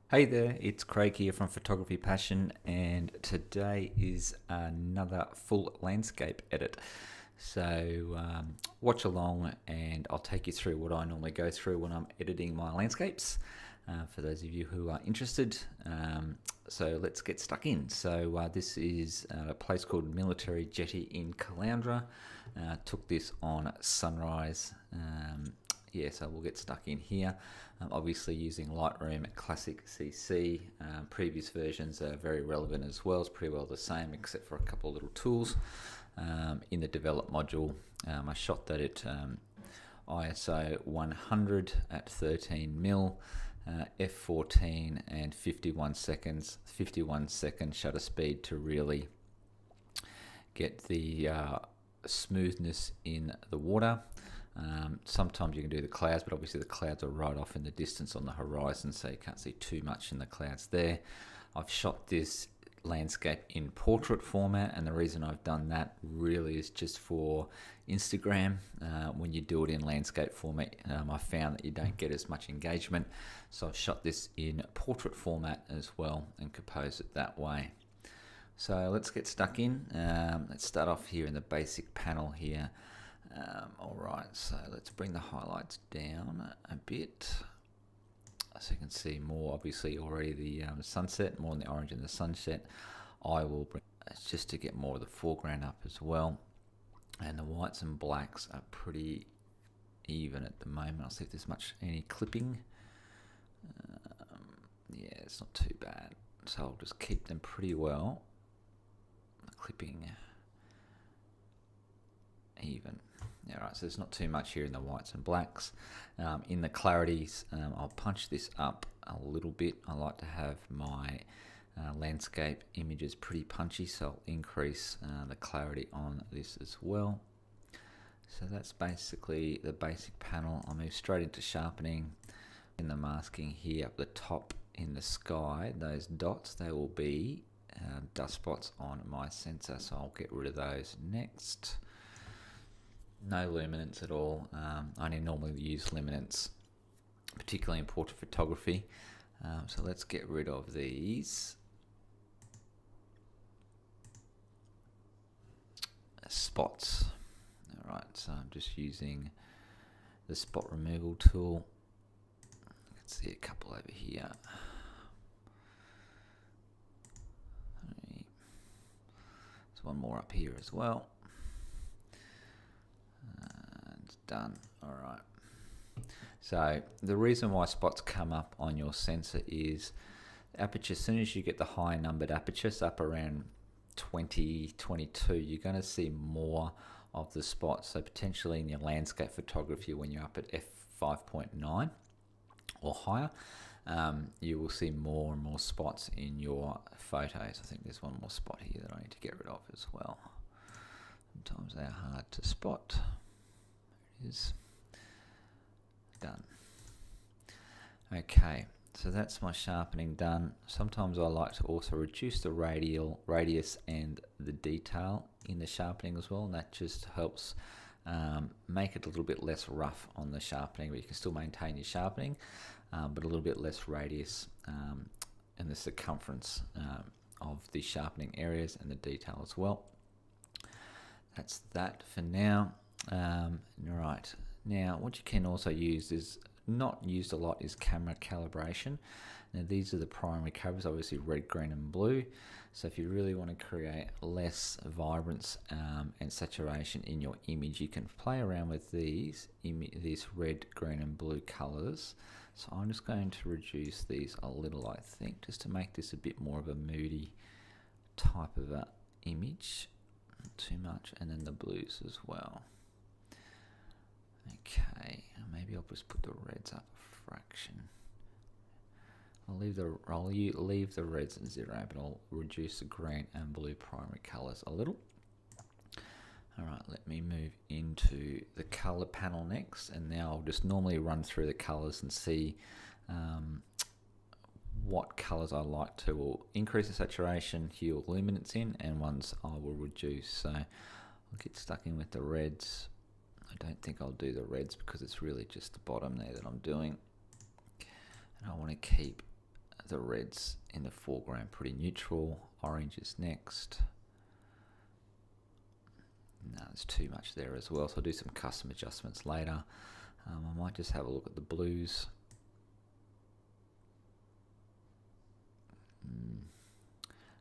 Hey there, it's Craig here from Photography Passion, and today is another full landscape edit. So watch along and I'll take you through what I normally go through when I'm editing my landscapes, for those of you who are interested. So let's get stuck in. So this is a place called Military Jetty in Caloundra. Took this on sunrise. So we'll get stuck in here. Obviously using Lightroom Classic CC. Previous versions are very relevant as well. It's pretty well the same except for a couple of little tools. In the develop module, I shot that at ISO 100 at 13mm, f14 and 51 seconds. 51 second shutter speed to really get the smoothness in the water. Sometimes you can do the clouds, but obviously the clouds are right off in the distance on the horizon, so you can't see too much in the clouds there. I've shot this landscape in portrait format, and the reason I've done that really is just for Instagram. When you do it in landscape format, I found that you don't get as much engagement, so I've shot this in portrait format as well and composed it that way. So let's get stuck in. Let's start off here in the basic panel here. Alright, so let's bring the highlights down a bit so you can see more, obviously already the sunset, more in the orange and the sunset. I will bring just to get more of the foreground up as well, and the whites and blacks are pretty even at the moment. I'll see if there's any clipping. Yeah, it's not too bad, so I'll just keep them pretty well, the clipping even. Alright, so there's not too much here in the whites and blacks. In the clarities, I'll punch this up a little bit. I like to have my landscape images pretty punchy, so I'll increase the clarity on this as well. So that's basically the basic panel. I'll move straight into sharpening. In the masking here up the top in the sky, those dots, they will be dust spots on my sensor, so I'll get rid of those next. No luminance at all. I only normally use luminance, particularly in portrait photography. So let's get rid of these spots. Alright, so I'm just using the spot removal tool. You can see a couple over here. There's one more up here as well. Done. Alright, so the reason why spots come up on your sensor is aperture. As soon as you get the high numbered apertures up around 20, 22, you're going to see more of the spots. So potentially in your landscape photography, when you're up at f5.9 or higher, you will see more and more spots in your photos. I think there's one more spot here that I need to get rid of as well. Sometimes they're hard to spot. Is done. Okay, so that's my sharpening done. Sometimes I like to also reduce the radius and the detail in the sharpening as well, and that just helps make it a little bit less rough on the sharpening, but you can still maintain your sharpening, but a little bit less radius and the circumference of the sharpening areas and the detail as well. That's that for now. Right, now what you can also use is, not used a lot, is camera calibration. Now these are the primary colors, obviously red, green and blue. So if you really want to create less vibrance and saturation in your image, you can play around with these red, green and blue colors. So I'm just going to reduce these a little, I think, just to make this a bit more of a moody type of a image. Not too much, and then the blues as well. Okay, maybe I'll just put the reds up a fraction. I'll leave the reds at 0, but I'll reduce the green and blue primary colors a little. Alright, let me move into the color panel next, and now I'll just normally run through the colors and see what colors I like to increase the saturation, hue, or luminance in, and ones I will reduce. So I'll get stuck in with the reds. I don't think I'll do the reds because it's really just the bottom there that I'm doing, and I want to keep the reds in the foreground pretty neutral. Orange is next. No, there's too much there as well, so I'll do some custom adjustments later. I might just have a look at the blues.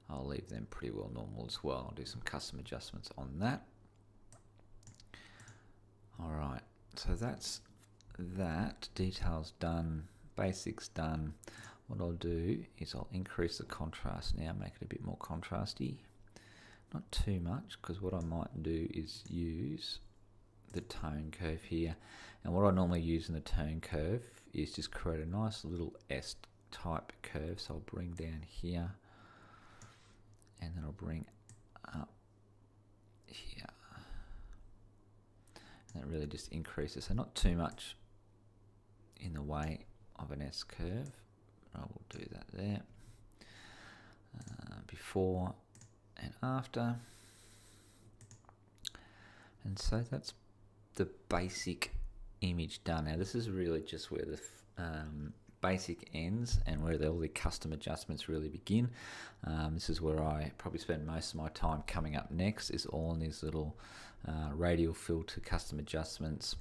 I'll leave them pretty well normal as well. I'll do some custom adjustments on that. Alright, so that's that. Details done, basics done. What I'll do is I'll increase the contrast now, make it a bit more contrasty. Not too much, because what I might do is use the tone curve here. And what I normally use in the tone curve is just create a nice little S-type curve. So I'll bring down here, and then I'll bring up here. And it really just increases. So not too much in the way of an S curve. I will do that there. Before and after. And so that's the basic image done. Now this is really just where the basic ends and where all the custom adjustments really begin. This is where I probably spend most of my time. Coming up next is all in these little radial filter custom adjustments,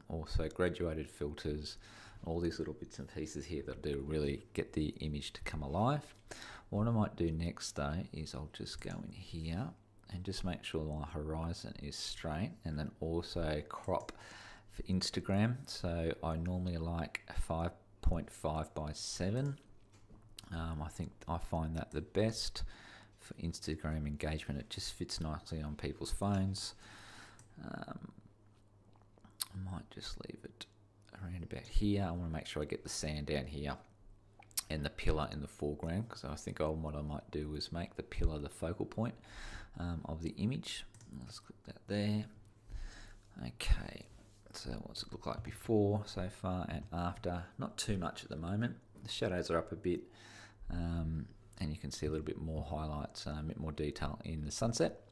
also graduated filters, all these little bits and pieces here that do really get the image to come alive. What I might do next though is I'll just go in here and just make sure my horizon is straight, and then also crop for Instagram. So I normally like 5.5 by 7. I think I find that the best for Instagram engagement. It just fits nicely on people's phones. I might just leave it around about here. I want to make sure I get the sand down here and the pillar in the foreground, because I think what I might do is make the pillar the focal point of the image. Let's click that there. Okay, so what's it look like before so far and after? Not too much at the moment. The shadows are up a bit, and you can see a little bit more highlights, a bit more detail in the sunset.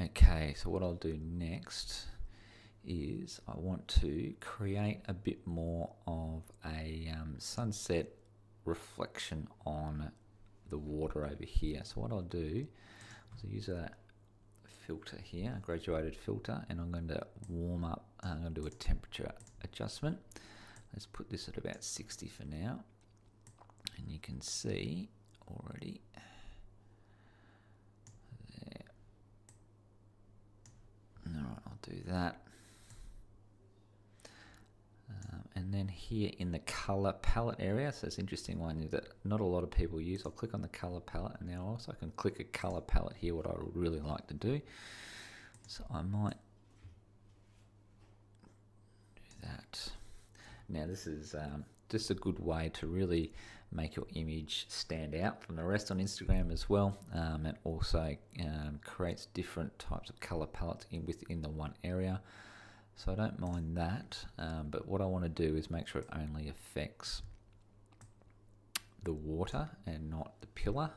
Okay, so what I'll do next is I want to create a bit more of a sunset reflection on the water over here. So what I'll do is I'll use a filter here, a graduated filter, and I'm going to warm up. I'm going to do a temperature adjustment. Let's put this at about 60 for now, and you can see already there. Alright, I'll do that. And then here in the color palette area, so it's an interesting one that not a lot of people use. I'll click on the color palette, and now also I can click a color palette here, what I would really like to do. So I might do that. Now this is just a good way to really make your image stand out from the rest on Instagram as well, and also creates different types of color palettes within the one area. So I don't mind that, but what I want to do is make sure it only affects the water and not the pillar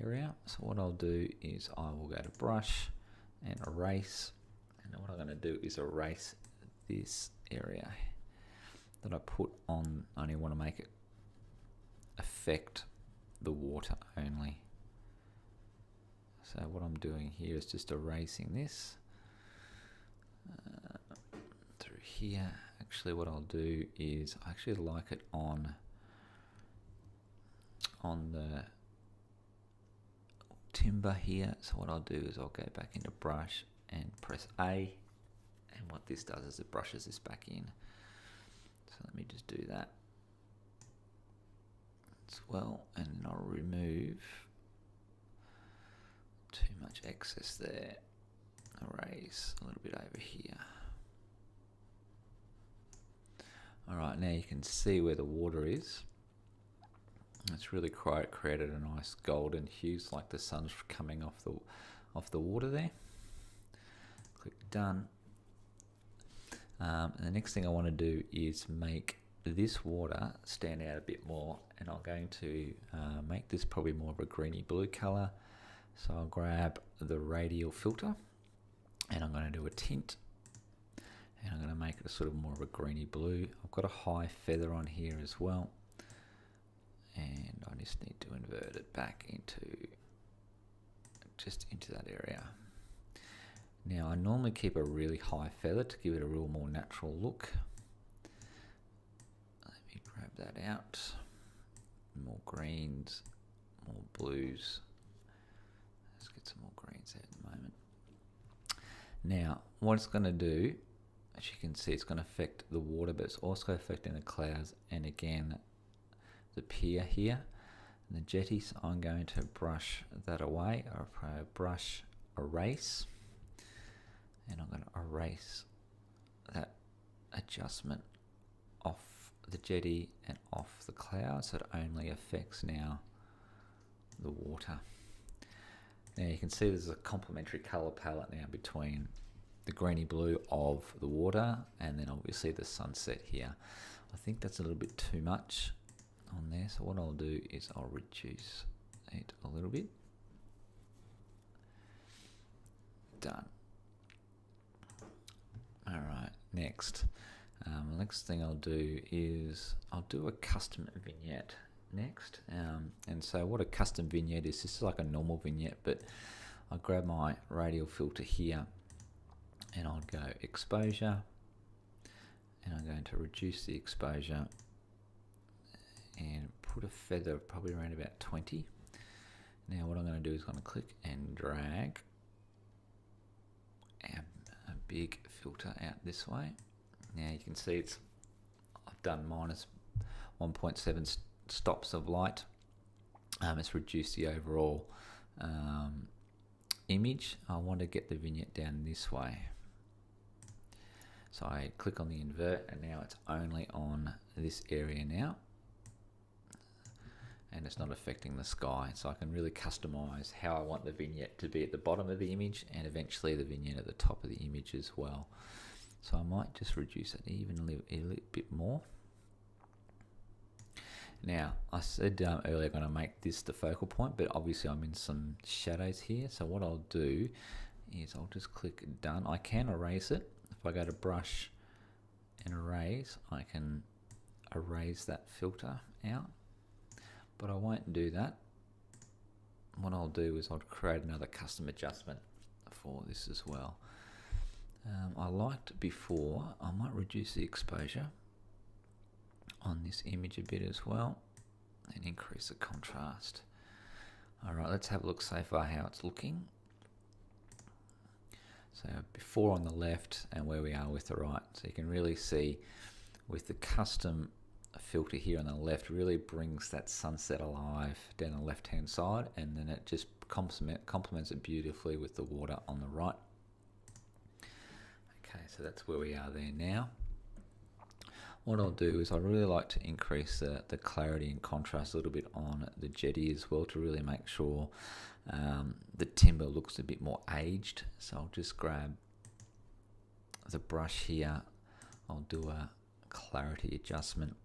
area. So what I'll do is I will go to brush and erase, and what I'm going to do is erase this area that I put on. I only want to make it affect the water only. So what I'm doing here is just erasing this through here. Actually what I'll do is I actually like it on the timber here. So what I'll do is I'll go back into brush and press A, and what this does is it brushes this back in. So let me just do that as well, and then I'll remove too much excess there. Erase a little bit over here. Alright, now you can see where the water is. It's really created a nice golden hues, like the sun's coming off the water there. Click done. And the next thing I want to do is make this water stand out a bit more, and I'm going to make this probably more of a greeny blue color. So I'll grab the radial filter, and I'm going to do a tint, and I'm going to make it a sort of more of a greeny blue. I've got a high feather on here as well, and I just need to invert it back into that area. Now I normally keep a really high feather to give it a real more natural look. Let me grab that out. More greens, more blues. Let's get some more greens out at the moment. Now what it's going to do, as you can see, it's going to affect the water, but it's also affecting the clouds, and again the pier here and the jetties. I'm going to brush that away, or brush erase, and I'm going to erase that adjustment off the jetty and off the clouds, so it only affects now the water. Now you can see there's a complementary colour palette now between the greeny blue of the water and then obviously the sunset here. I think that's a little bit too much on there, so what I'll do is I'll reduce it a little bit. Done. Alright, next. The next thing I'll do is I'll do a custom vignette next. And so what a custom vignette is, this is like a normal vignette, but I'll grab my radial filter here and I'll go exposure, and I'm going to reduce the exposure and put a feather of probably around about 20. Now what I'm going to do is I'm going to click and drag a big filter out this way. Now you can see I've done minus 1.7 stops of light. It's reduced the overall image. I want to get the vignette down this way. So I click on the invert, and now it's only on this area now, and it's not affecting the sky. So I can really customize how I want the vignette to be at the bottom of the image, and eventually the vignette at the top of the image as well. So I might just reduce it even a little bit more. Now I said earlier I'm going to make this the focal point, but obviously I'm in some shadows here. So what I'll do is I'll just click done. I can erase it. If I go to brush and erase, I can erase that filter out, but I won't do that. What I'll do is I'll create another custom adjustment for this as well. I liked before, I might reduce the exposure on this image a bit as well and increase the contrast. Alright, let's have a look so far how it's looking. So before on the left and where we are with the right. So you can really see with the custom filter here on the left, really brings that sunset alive down the left hand side, and then it just complements it beautifully with the water on the right. Okay, so that's where we are there now. What I'll do is I really like to increase the clarity and contrast a little bit on the jetty as well, to really make sure the timber looks a bit more aged. So I'll just grab the brush here, I'll do a clarity adjustment.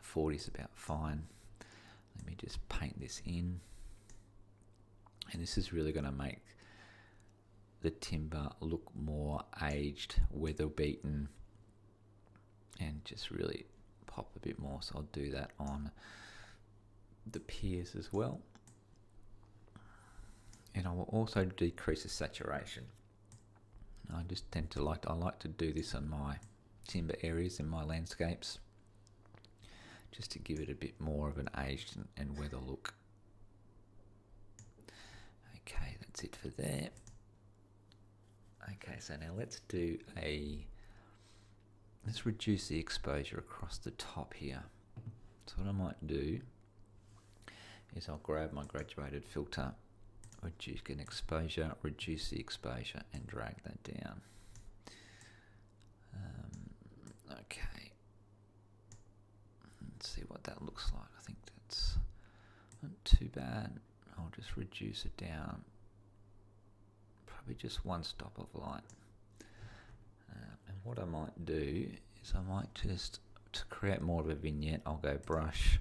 40 is about fine. Let me just paint this in, and this is really going to make the timber look more aged, weather beaten, and just really pop a bit more. So I'll do that on the piers as well, and I will also decrease the saturation. I just tend to I like to do this on my timber areas in my landscapes, just to give it a bit more of an aged and weather look. Okay, that's it for there. Okay, so now let's reduce the exposure across the top here. So what I might do is I'll grab my graduated filter, reduce an exposure, reduce the exposure, and drag that down. Okay, let's see what that looks like. I think that's not too bad. I'll just reduce it down, probably just one stop of light. And what I might do is I might just, to create more of a vignette, I'll go brush,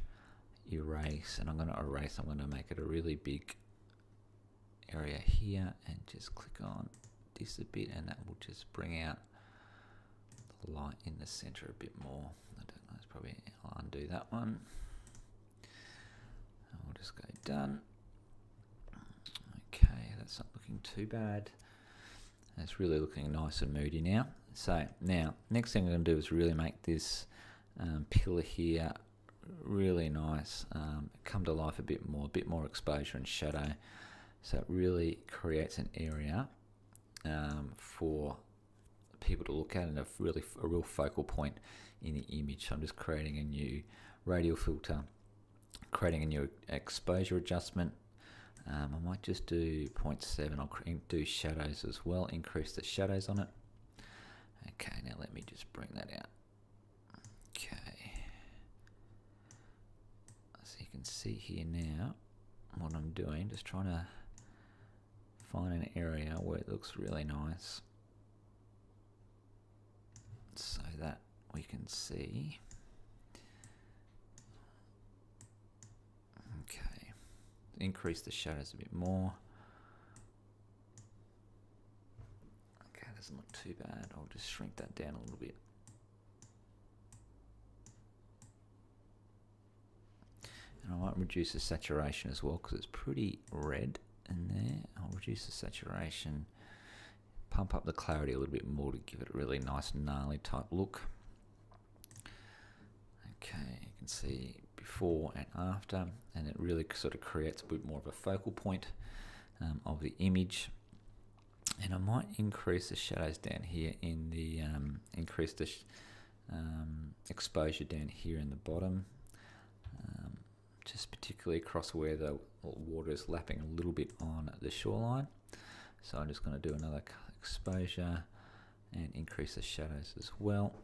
erase, and I'm going to erase, I'm going to make it a really big area here, and just click on this a bit, and that will just bring out the light in the center a bit more. I don't know, it's probably, I'll undo that one. just go done. Okay, that's not looking too bad. It's really looking nice and moody now. So now, next thing I'm going to do is really make this pillar here really nice, come to life a bit more exposure and shadow. So it really creates an area for people to look at and a real focal point in the image. So I'm just creating a new radial filter, creating a new exposure adjustment. I might just do 0.7. I'll do shadows as well, increase the shadows on it. Okay, now let me just bring that out. Okay. So you can see here now what I'm doing, just trying to find an area where it looks really nice so that we can see. Okay, increase the shadows a bit more. Okay, doesn't look too bad. I'll just shrink that down a little bit. And I might reduce the saturation as well because it's pretty red in there. I'll reduce the saturation, pump up the clarity a little bit more to give it a really nice gnarly type look. Okay, you can see before and after, and it really sort of creates a bit more of a focal point of the image. And I might increase the shadows down here in the increase the exposure down here in the bottom, just particularly across where the water is lapping a little bit on the shoreline. So I'm just going to do another exposure and increase the shadows as well.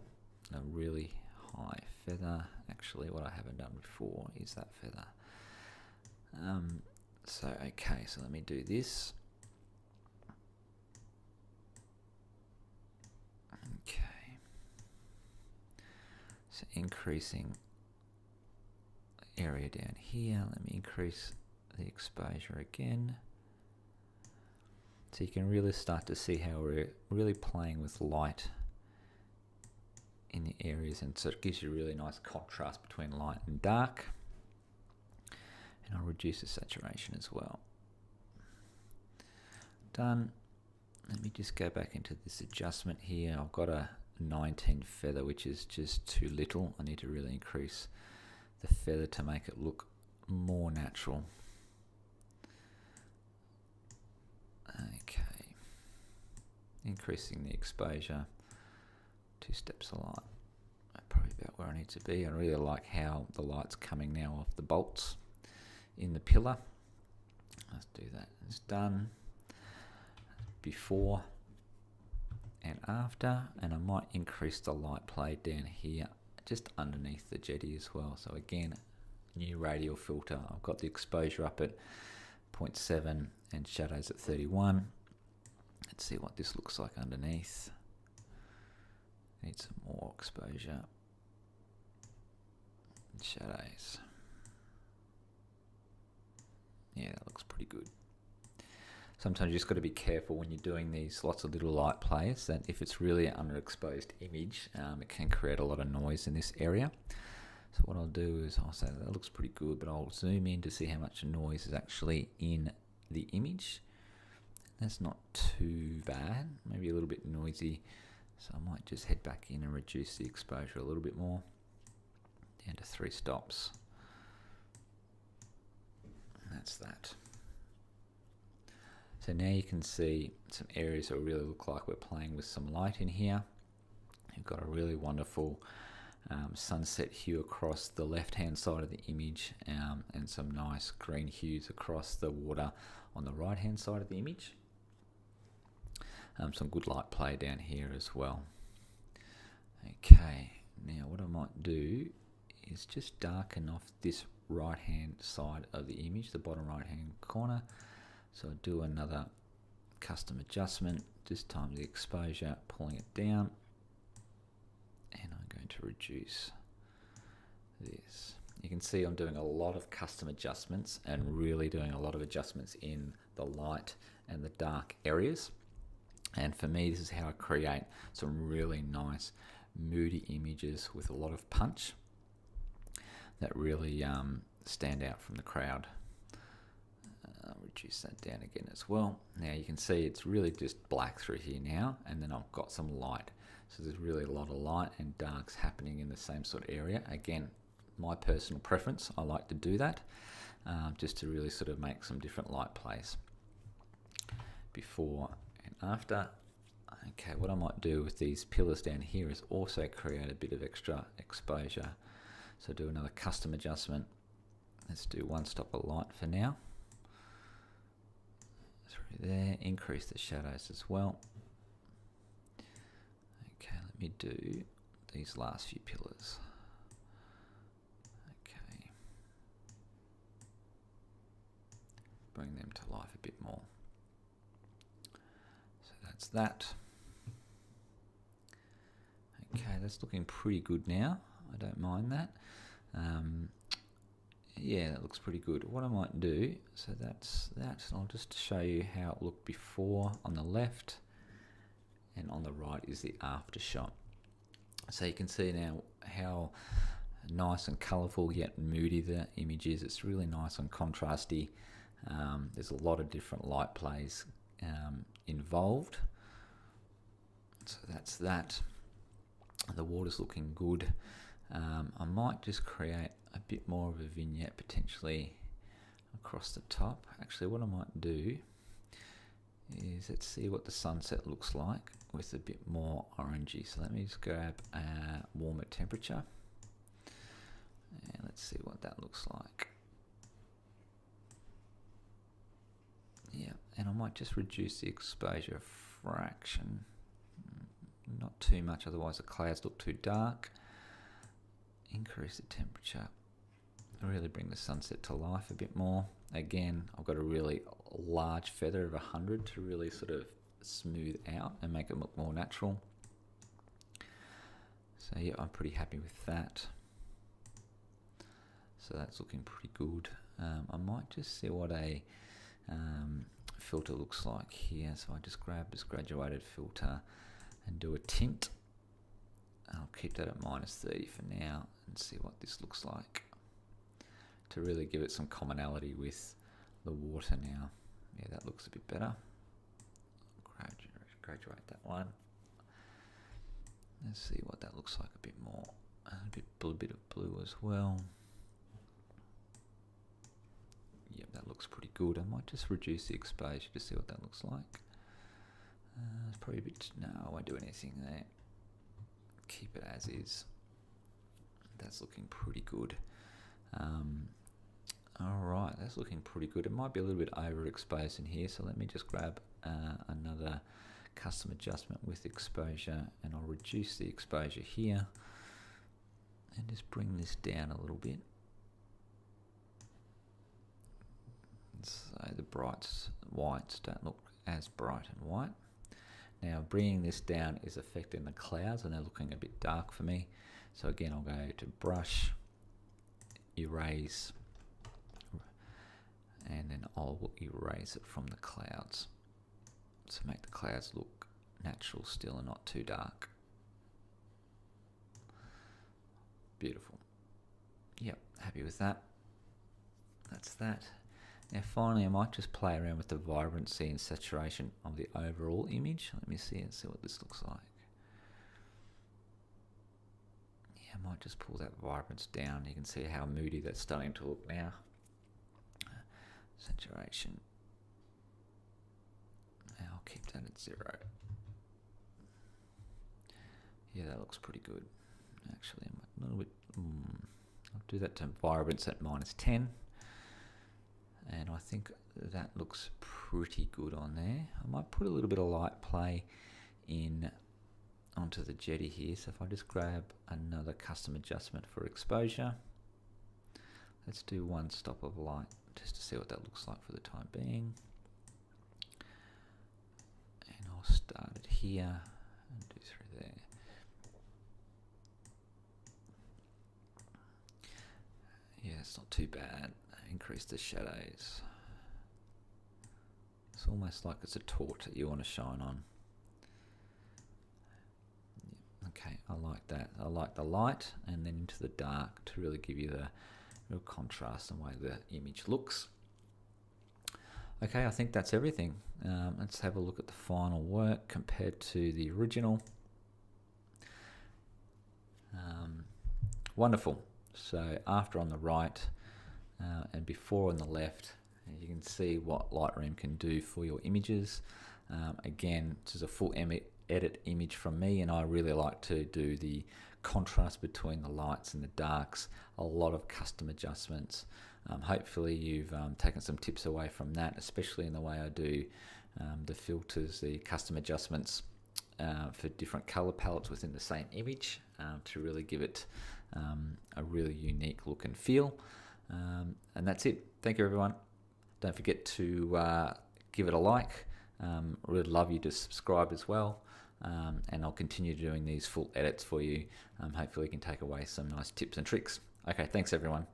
A really high feather. Actually, what I haven't done before is that feather. Okay, so let me do this. Okay. So increasing area down here. Let me increase the exposure again. So you can really start to see how we're really playing with light in the areas, and so it gives you a really nice contrast between light and dark. And I'll reduce the saturation as well. Done. Let me just go back into this adjustment here. I've got a 19 feather, which is just too little. I need to really increase the feather to make it look more natural. Okay, increasing the exposure, 2 steps of light, probably about where I need to be. I really like how the light's coming now off the bolts in the pillar. Let's do that. It's done. Before and after, and I might increase the light play down here just underneath the jetty as well. So again, new radial filter. I've got the exposure up at 0.7 and shadows at 31. Let's see what this looks like underneath. Need some more exposure and shadows. Yeah, that looks pretty good. Sometimes you just got to be careful when you're doing these lots of little light plays, that if it's really an underexposed image, it can create a lot of noise in this area. So what I'll do is I'll say that looks pretty good, but I'll zoom in to see how much noise is actually in the image. That's not too bad, maybe a little bit noisy. So I might just head back in and reduce the exposure a little bit more, down to 3 stops. And that's that. So now you can see some areas that really look like we're playing with some light in here. You've got a really wonderful sunset hue across the left-hand side of the image, and some nice green hues across the water on the right-hand side of the image. Some good light play down here as well. Okay, now what I might do is just darken off this right-hand side of the image, the bottom right-hand corner. So I do another custom adjustment, this time the exposure, pulling it down, and I'm going to reduce this. You can see I'm doing a lot of custom adjustments and really doing a lot of adjustments in the light and the dark areas. And for me, this is how I create some really nice moody images with a lot of punch that really stand out from the crowd. I'll reduce that down again as well. Now you can see it's really just black through here now, and then I've got some light. So there's really a lot of light and darks happening in the same sort of area. Again, my personal preference, I like to do that just to really sort of make some different light plays before and after. Okay, what I might do with these pillars down here is also create a bit of extra exposure. So do another custom adjustment. Let's do one stop of light for now. Through there, increase the shadows as well. Okay, let me do these last few pillars. Okay. Bring them to life a bit more. So that's that. Okay, that's looking pretty good now. I don't mind that. Yeah, that looks pretty good. What I might do, so that's that. I'll just show you how it looked before on the left, and on the right is the after shot. So you can see now how nice and colourful yet moody the image is. It's really nice and contrasty. There's a lot of different light plays involved. So that's that. The water's looking good. I might just create a bit more of a vignette potentially across the top. Actually, what I might do is, let's see what the sunset looks like with a bit more orangey. So let me just grab a warmer temperature and let's see what that looks like. Yeah, and I might just reduce the exposure a fraction, not too much, otherwise the clouds look too dark. Increase the temperature, really bring the sunset to life a bit more. Again, I've got a really large feather of 100 to really sort of smooth out and make it look more natural. So yeah, I'm pretty happy with that. So that's looking pretty good. I might just see what a filter looks like here. So I just grab this graduated filter and do a tint. I'll keep that at -30 for now and see what this looks like to really give it some commonality with the water now. Yeah, that looks a bit better. Graduate that one. Let's see what that looks like a bit more. A bit of blue as well. Yep, that looks pretty good. I might just reduce the exposure to see what that looks like. It's probably a bit, no, I won't do anything there. Keep it as is. That's looking pretty good. Alright, that's looking pretty good. It might be a little bit overexposed in here, so let me just grab another custom adjustment with exposure, and I'll reduce the exposure here and just bring this down a little bit. So the brights whites don't look as bright and white. Now bringing this down is affecting the clouds and they're looking a bit dark for me. So again, I'll go to brush, erase, and then I'll erase it from the clouds. So make the clouds look natural still and not too dark. Beautiful. Yep, happy with that. That's that. Now finally, I might just play around with the vibrancy and saturation of the overall image. Let me see and see what this looks like. Yeah, I might just pull that vibrance down. You can see how moody that's starting to look now. Saturation. Now I'll keep that at 0. Yeah, that looks pretty good. Actually, I'm a little bit... I'll do that to vibrance at -10. And I think that looks pretty good on there. I might put a little bit of light play in onto the jetty here. So if I just grab another custom adjustment for exposure, let's do one stop of light just to see what that looks like for the time being. And I'll start it here and do through there. Yeah, it's not too bad. Increase the shadows. It's almost like it's a torch that you want to shine on. Yeah, okay, I like that. I like the light and then into the dark to really give you the real contrast and way the image looks. Okay, I think that's everything. Let's have a look at the final work compared to the original. Wonderful. So after on the right and before on the left, you can see what Lightroom can do for your images. Again, this is a full edit image from me, and I really like to do the contrast between the lights and the darks, a lot of custom adjustments. Hopefully you've taken some tips away from that, especially in the way I do the filters, the custom adjustments for different color palettes within the same image to really give it a really unique look and feel. And that's it. Thank you, everyone. Don't forget to give it a like. Really love you to subscribe as well. And I'll continue doing these full edits for you. Hopefully you can take away some nice tips and tricks. Okay, thanks everyone.